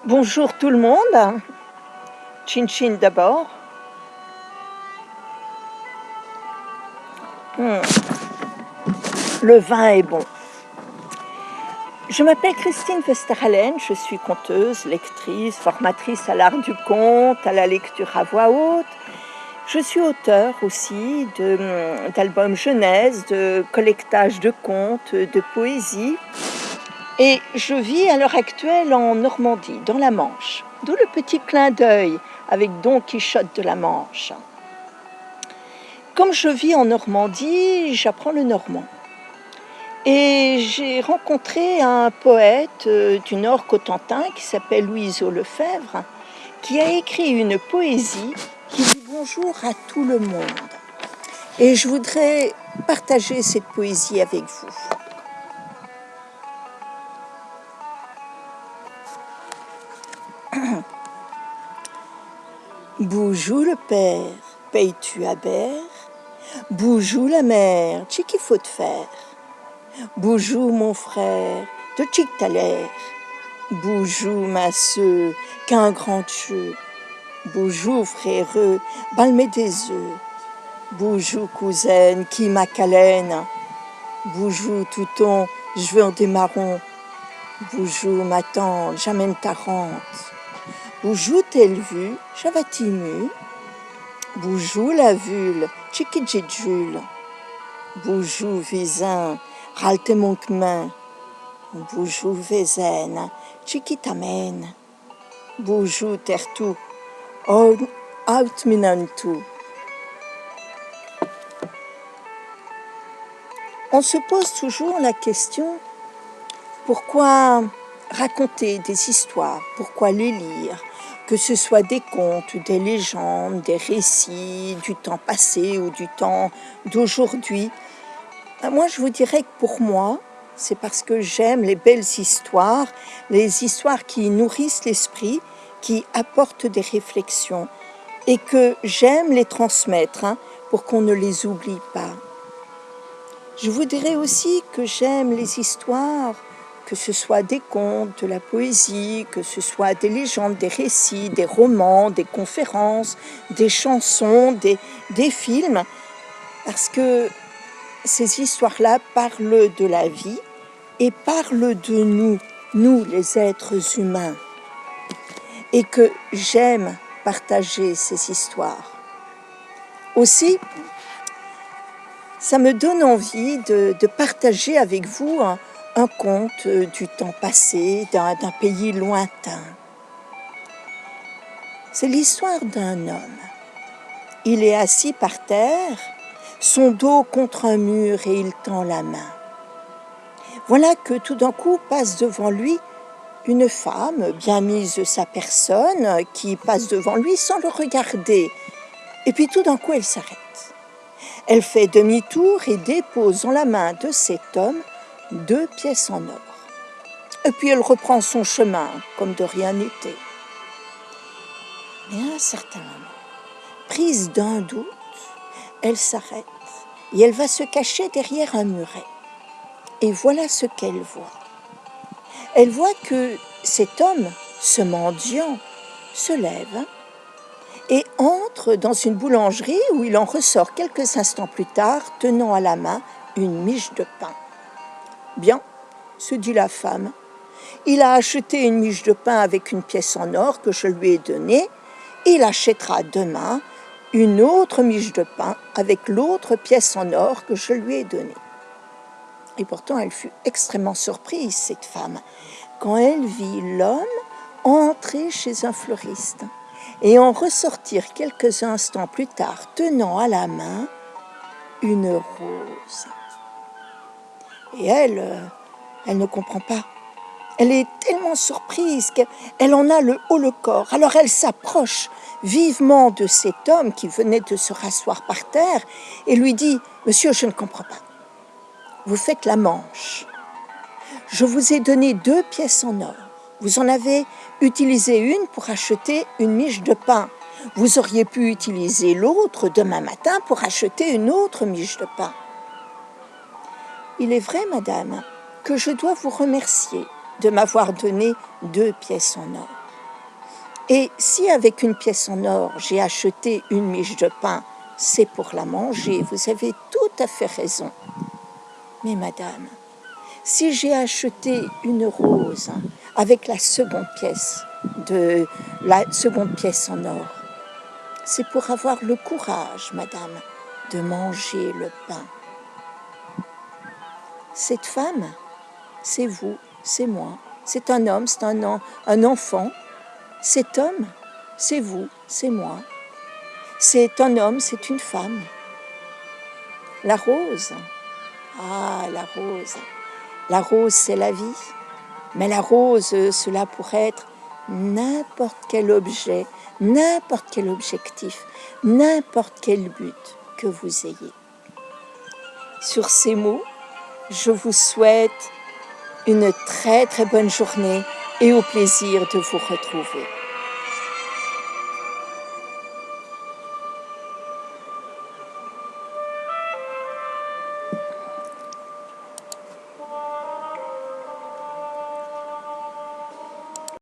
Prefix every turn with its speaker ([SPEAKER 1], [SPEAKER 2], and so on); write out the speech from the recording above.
[SPEAKER 1] Bonjour tout le monde. Chin chin d'abord. Le vin est bon. Je m'appelle Christine Westerhalen, je suis conteuse, lectrice, formatrice à l'art du conte, à la lecture à voix haute. Je suis auteure aussi d'albums jeunesse, de collectage de contes, de poésie. Et je vis à l'heure actuelle en Normandie, dans la Manche. D'où le petit clin d'œil avec Don Quichotte de la Manche. Comme je vis en Normandie, j'apprends le normand. Et j'ai rencontré un poète du Nord Cotentin qui s'appelle Louiseau Lefebvre, qui a écrit une poésie qui dit bonjour à tout le monde. Et je voudrais partager cette poésie avec vous. Boujou le père, payes-tu à Berre? Boujou la mère, tchik qu'il faut te faire. Boujou mon frère, de tchik t'as l'air. Boujou ma sœur, qu'un grand jeu. Boujou fréreux, balmé des œufs. Boujou cousine, qui m'a câlène. Boujou touton, je veux des marrons. Boujou ma tante, j'amène ta rente. Boujou t'es vu, j'avatimu. Boujou la vule, tchikidjidjul. Boujou visin, ralte mon kmain. Boujou vezen, tchikitamène. Boujou tertou, out minantou. On se pose toujours la question, pourquoi raconter des histoires, pourquoi les lire, que ce soit des contes, des légendes, des récits du temps passé ou du temps d'aujourd'hui. Moi, je vous dirais que pour moi, c'est parce que j'aime les belles histoires, les histoires qui nourrissent l'esprit, qui apportent des réflexions et que j'aime les transmettre pour qu'on ne les oublie pas. Je vous dirais aussi que j'aime les histoires, que ce soit des contes, de la poésie, que ce soit des légendes, des récits, des romans, des conférences, des chansons, des films, parce que ces histoires-là parlent de la vie et parlent de nous les êtres humains, et que j'aime partager ces histoires. Aussi, ça me donne envie de partager avec vous un conte du temps passé, d'un pays lointain. C'est l'histoire d'un homme. Il est assis par terre, son dos contre un mur et il tend la main. Voilà que tout d'un coup passe devant lui une femme bien mise de sa personne qui passe devant lui sans le regarder. Et puis tout d'un coup elle s'arrête. Elle fait demi-tour et dépose dans la main de cet homme 2 pièces en or. Et puis elle reprend son chemin comme de rien n'était. Mais à un certain moment, prise d'un doute, elle s'arrête et elle va se cacher derrière un muret. Et voilà ce qu'elle voit. Elle voit que cet homme, ce mendiant, se lève et entre dans une boulangerie où il en ressort quelques instants plus tard, tenant à la main une miche de pain. Bien, se dit la femme, il a acheté une miche de pain avec une pièce en or que je lui ai donnée, il achètera demain une autre miche de pain avec l'autre pièce en or que je lui ai donnée. Et pourtant, elle fut extrêmement surprise, cette femme, quand elle vit l'homme entrer chez un fleuriste et en ressortir quelques instants plus tard, tenant à la main une rose. Et elle ne comprend pas. Elle est tellement surprise qu'elle en a le haut le corps. Alors elle s'approche vivement de cet homme qui venait de se rasseoir par terre et lui dit « Monsieur, je ne comprends pas. Vous faites la manche. Je vous ai donné 2 pièces en or. Vous en avez utilisé une pour acheter une miche de pain. Vous auriez pu utiliser l'autre demain matin pour acheter une autre miche de pain. Il est vrai, madame, que je dois vous remercier de m'avoir donné 2 pièces en or. Et si avec une pièce en or, j'ai acheté une miche de pain, c'est pour la manger, vous avez tout à fait raison. Mais madame, si j'ai acheté une rose avec la seconde pièce en or, c'est pour avoir le courage, madame, de manger le pain. Cette femme, c'est vous, c'est moi, c'est un homme, c'est un enfant. Cet homme, c'est vous, c'est moi. C'est un homme, c'est une femme. La rose, la rose, c'est la vie. Mais la rose, cela pourrait être n'importe quel objet, n'importe quel objectif, n'importe quel but que vous ayez. Sur ces mots, je vous souhaite une très très bonne journée et au plaisir de vous retrouver.